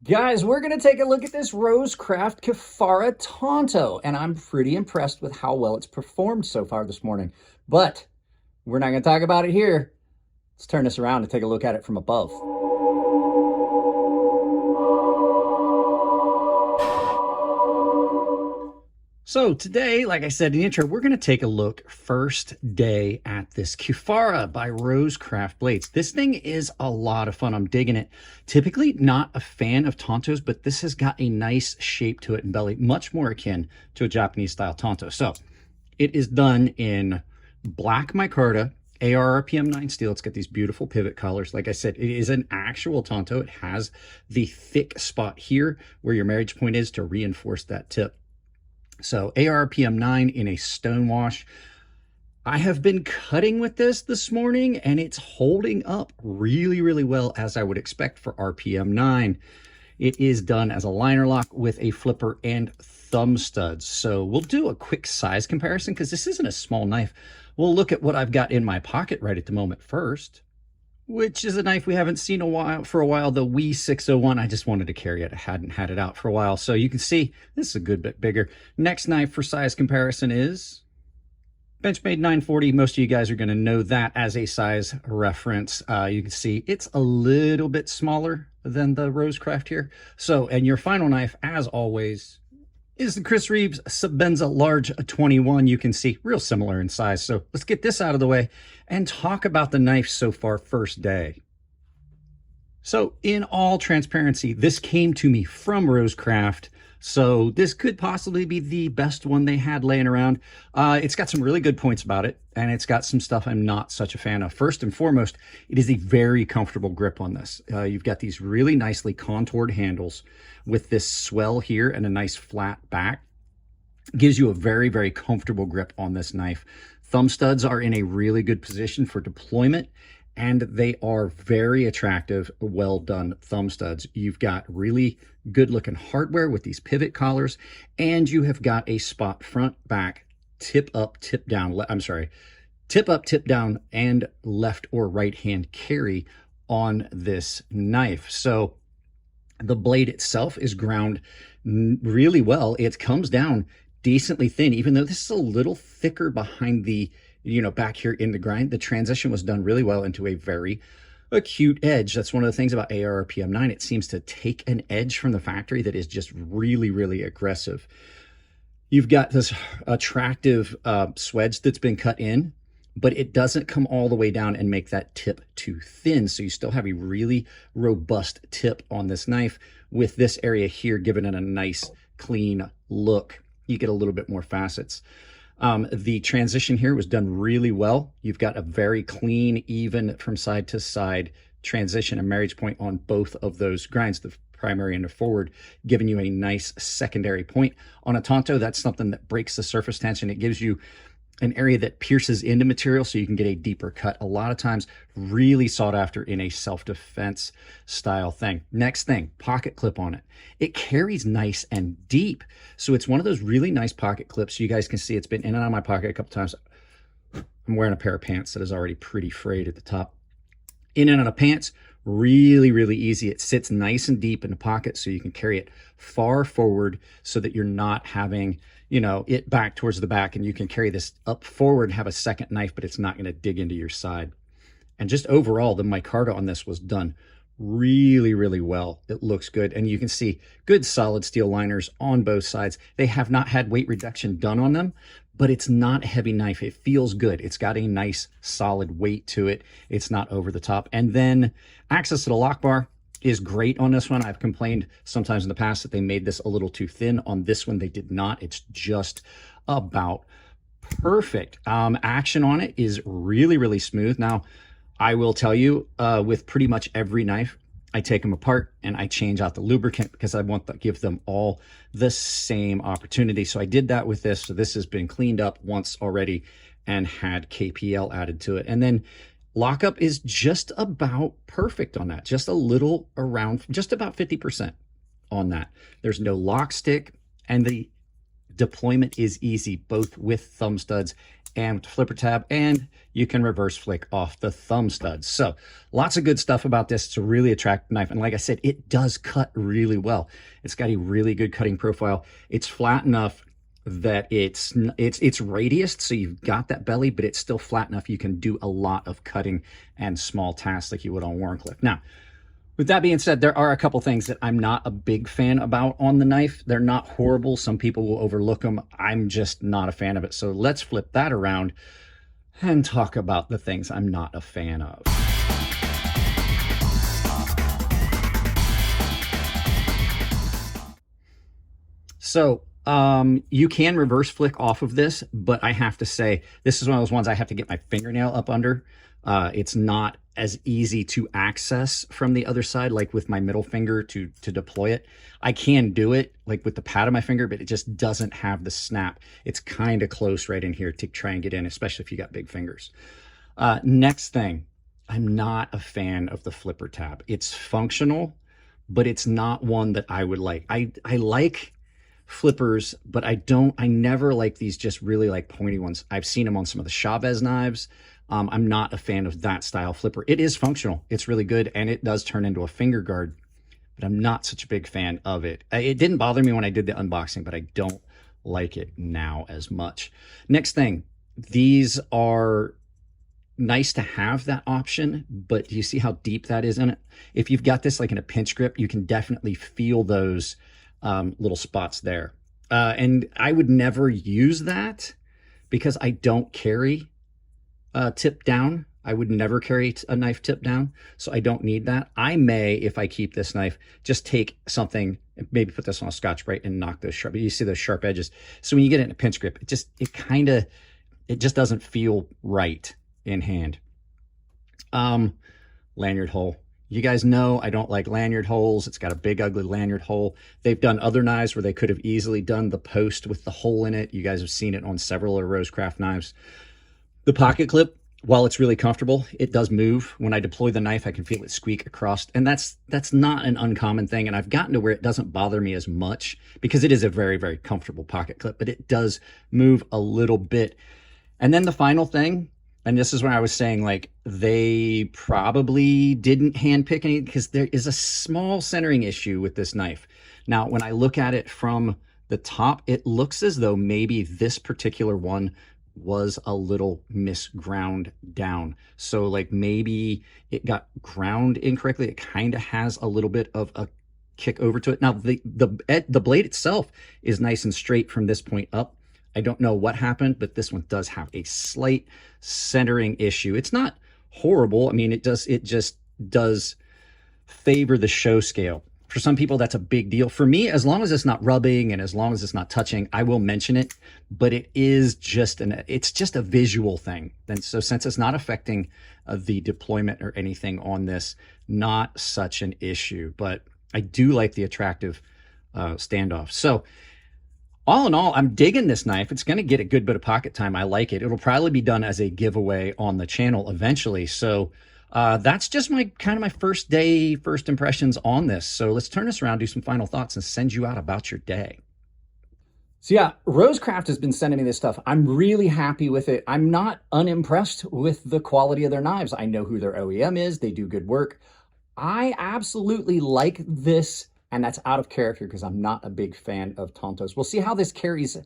Guys, we're going to take a look at this Rosecraft Kifara Tanto, and I'm pretty impressed with how well it's performed so far this morning. But we're not going to talk about it here. Let's turn this around and take a look at it from above. So today, like I said in the intro, we're going to take a look first day at this Kifara by Rosecraft Blades. This thing is a lot of fun. I'm digging it. Typically not a fan of Tantos, but this has got a nice shape to it and belly, much more akin to a Japanese style Tanto. So it is done in black micarta, AR RPM 9 steel. It's got these beautiful pivot collars. Like I said, it is an actual Tanto. It has the thick spot here where your marriage point is to reinforce that tip. So ARPM 9 in a stone wash. I have been cutting with this morning, and it's holding up really, really well, as I would expect for RPM 9. It is done as a liner lock with a flipper and thumb studs. So we'll do a quick size comparison because this isn't a small knife. We'll look at what I've got in my pocket right at the moment first, which is a knife we haven't seen for a while, the WE 601. I just wanted to carry it. I hadn't had it out for a while. So you can see this is a good bit bigger. Next knife for size comparison is Benchmade 940. Most of you guys are going to know that as a size reference. You can see it's a little bit smaller than the Rosecraft here. So, and your final knife, as always, is the Chris Reeves Sebenza Large 21. You can see real similar in size. So let's get this out of the way and talk about the knife so far first day. So in all transparency, this came to me from Rosecraft. So this could possibly be the best one they had laying around. It's got some really good points about it, and it's got some stuff I'm not such a fan of. First and foremost, it is a very comfortable grip on this. You've got these really nicely contoured handles with this swell here and a nice flat back. Gives you a very, very comfortable grip on this knife. Thumb studs are in a really good position for deployment, and they are very attractive, well done thumb studs. You've got really good looking hardware with these pivot collars, and you have got a spot front, back, tip up, tip down. Tip up, tip down, and left or right hand carry on this knife. So the blade itself is ground really well. It comes down decently thin, even though this is a little thicker behind the, back here in the grind. The transition was done really well into a very acute edge. That's one of the things about ARPM 9. It seems to take an edge from the factory that is just really, really aggressive. You've got this attractive swedge that's been cut in, but it doesn't come all the way down and make that tip too thin. So you still have a really robust tip on this knife, with this area here giving it a nice clean look. You get a little bit more facets. The transition here was done really well. You've got a very clean, even from side to side transition and marriage point on both of those grinds, the primary and the forward, giving you a nice secondary point. On a Tanto, that's something that breaks the surface tension. It gives you an area that pierces into material so you can get a deeper cut. A lot of times really sought after in a self-defense style thing. Next thing, pocket clip on it. It carries nice and deep. So it's one of those really nice pocket clips. You guys can see it's been in and out of my pocket a couple times. I'm wearing a pair of pants that is already pretty frayed at the top. In and out of pants, really, really easy. It sits nice and deep in the pocket so you can carry it far forward so that you're not having, it back towards the back, and you can carry this up forward and have a second knife, but it's not going to dig into your side. And just overall, the micarta on this was done really, really well. It looks good. And you can see good solid steel liners on both sides. They have not had weight reduction done on them, but it's not a heavy knife. It feels good. It's got a nice solid weight to it. It's not over the top. And then access to the lock bar is great on this one. I've complained sometimes in the past that they made this a little too thin. On this one, they did not. It's just about perfect. Action on it is really, really smooth. Now, I will tell you, with pretty much every knife, I take them apart and I change out the lubricant because I want to give them all the same opportunity. So I did that with this. So this has been cleaned up once already and had KPL added to it. And then lockup is just about perfect on that. Just a little around, just about 50% on that. There's no lock stick, and the deployment is easy, both with thumb studs and with the flipper tab, and you can reverse flick off the thumb studs. So lots of good stuff about this. It's a really attractive knife. And like I said, it does cut really well. It's got a really good cutting profile. It's flat enough that it's radiused, so you've got that belly, but it's still flat enough you can do a lot of cutting and small tasks like you would on Wharncliffe. Now, with that being said, there are a couple things that I'm not a big fan about on the knife. They're not horrible. Some people will overlook them. I'm just not a fan of it. So let's flip that around and talk about the things I'm not a fan of. So you can reverse flick off of this, but I have to say, this is one of those ones I have to get my fingernail up under. It's not as easy to access from the other side, like with my middle finger to deploy it. I can do it like with the pad of my finger, but it just doesn't have the snap. It's kind of close right in here to try and get in, especially if you got big fingers. Next thing, I'm not a fan of the flipper tab. It's functional, but it's not one that I would like. I like flippers, but I never like these just really like pointy ones. I've seen them on some of the Chavez knives. I'm not a fan of that style flipper. It is functional. It's really good, and it does turn into a finger guard, but I'm not such a big fan of it. It didn't bother me when I did the unboxing, but I don't like it now as much. Next thing, these are nice to have that option, but do you see how deep that is in it? If you've got this like in a pinch grip, you can definitely feel those little spots there. And I would never use that because I don't carry tip down. I would never carry a knife tip down, so I don't need that. I may, if I keep this knife, just take something, maybe put this on a Scotch-Brite and knock those sharp. You see those sharp edges. So when you get it in a pinch grip, it just doesn't feel right in hand. Lanyard hole. You guys know I don't like lanyard holes. It's got a big, ugly lanyard hole. They've done other knives where they could have easily done the post with the hole in it. You guys have seen it on several of Rosecraft knives. The pocket clip, while it's really comfortable, it does move. When I deploy the knife, I can feel it squeak across, and that's not an uncommon thing. And I've gotten to where it doesn't bother me as much because it is a very, very comfortable pocket clip, but it does move a little bit. And then the final thing, and this is where I was saying, like, they probably didn't handpick any, because there is a small centering issue with this knife. Now, when I look at it from the top, it looks as though maybe this particular one was a little misground down. So like maybe it got ground incorrectly. It kind of has a little bit of a kick over to it. Now the blade itself is nice and straight from this point up. I don't know what happened, but this one does have a slight centering issue. It's not horrible. I mean, it just does favor the show scale. For some people, that's a big deal. For me, as long as it's not rubbing and as long as it's not touching, I will mention it, but it is just it's just a visual thing. And so since it's not affecting the deployment or anything on this, not such an issue, but I do like the attractive standoff. So all in all, I'm digging this knife. It's going to get a good bit of pocket time. I like it. It'll probably be done as a giveaway on the channel eventually. So that's just my first impressions on this. So let's turn this around, do some final thoughts, and send you out about your day. So yeah, Rosecraft has been sending me this stuff. I'm really happy with it. I'm not unimpressed with the quality of their knives. I know who their OEM is. They do good work. I absolutely like this, and that's out of character because I'm not a big fan of Tantos. We'll see how this carries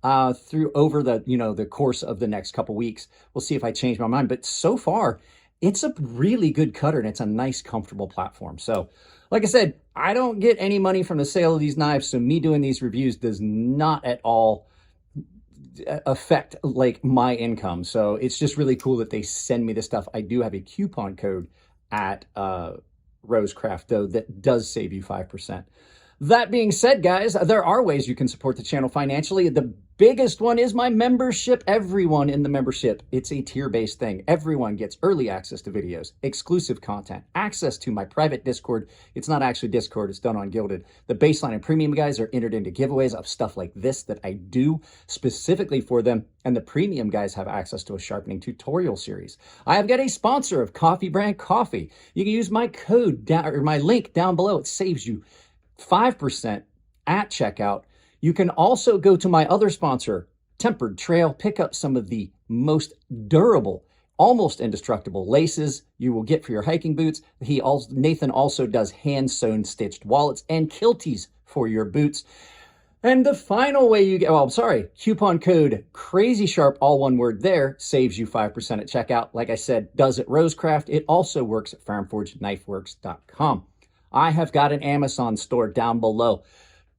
through over the course of the next couple weeks. We'll see if I change my mind. But so far, it's a really good cutter, and it's a nice, comfortable platform. So, like I said, I don't get any money from the sale of these knives, so me doing these reviews does not at all affect like my income. So it's just really cool that they send me this stuff. I do have a coupon code at Rosecraft, though, that does save you 5%. That being said, guys, there are ways you can support the channel financially. The biggest one is my membership. Everyone in the membership, it's a tier-based thing. Everyone gets early access to videos, exclusive content, access to my private Discord. It's not actually Discord, it's done on Gilded. The baseline and premium guys are entered into giveaways of stuff like this that I do specifically for them, and the premium guys have access to a sharpening tutorial series. I have got a sponsor of Coffee Brand Coffee. You can use my code down, or my link down below. It saves you 5% at checkout. You can also go to my other sponsor, tempered trail. Pick up some of the most durable, almost indestructible laces you will get for your hiking boots. Nathan also does hand-sewn stitched wallets and kilties for your boots. And the final way you get, coupon code Crazy Sharp, all one word there, saves you 5% at checkout. Like I said, does at Rosecraft. It also works at FarmforgeKnifeWorks.com. I have got an Amazon store down below.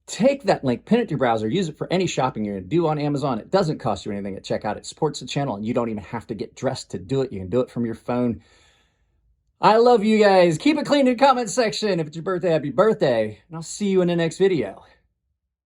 Take that link, pin it to your browser, use it for any shopping you're going to do on Amazon. It doesn't cost you anything at checkout. It supports the channel, and you don't even have to get dressed to do it. You can do it from your phone. I love you guys. Keep it clean in the comment section. If it's your birthday, happy birthday. And I'll see you in the next video.